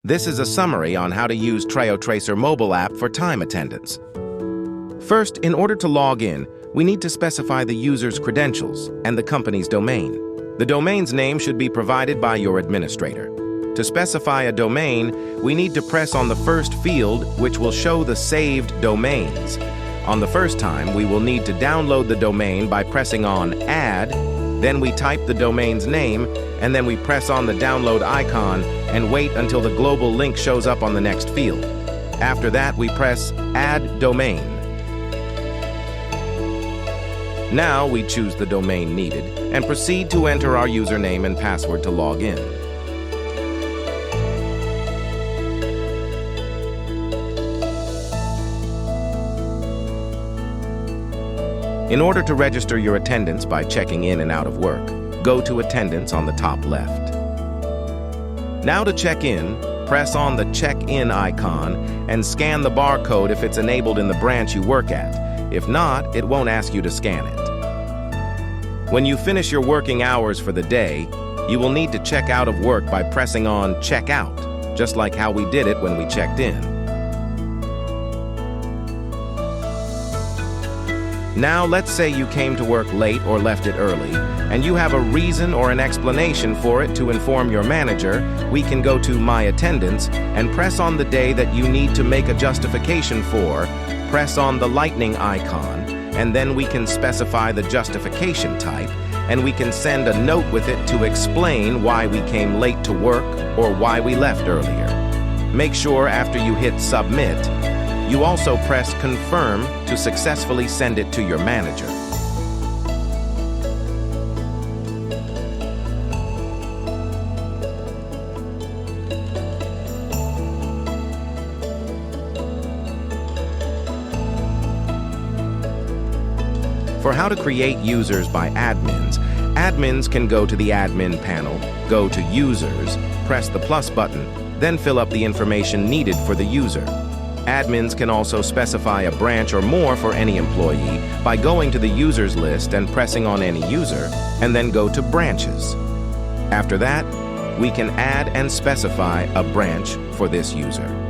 This is a summary on how to use TrioTracer mobile app for time attendance. First, in order to log in, we need to specify the user's credentials and the company's domain. The domain's name should be provided by your administrator. To specify a domain, we need to press on the first field, which will show the saved domains. On the first time, we will need to download the domain by pressing on Add, then we type the domain's name, and then we press on the download icon and wait until the global link shows up on the next field. After that, we press Add Domain. Now we choose the domain needed and proceed to enter our username and password to log in. In order to register your attendance by checking in and out of work, go to Attendance on the top left. Now to check in, press on the Check-in icon and scan the barcode if it's enabled in the branch you work at. If not, it won't ask you to scan it. When you finish your working hours for the day, you will need to check out of work by pressing on Check Out, just like how we did it when we checked in. Now, let's say you came to work late or left it early, and you have a reason or an explanation for it to inform your manager. We can go to My Attendance and press on the day that you need to make a justification for, press on the lightning icon, and then we can specify the justification type, and we can send a note with it to explain why we came late to work or why we left earlier. Make sure after you hit Submit, you also press Confirm to successfully send it to your manager. For how to create users by admins, admins can go to the admin panel, go to Users, press the plus button, then fill up the information needed for the user. Admins can also specify a branch or more for any employee by going to the users list and pressing on any user, and then go to branches. After that, we can add and specify a branch for this user.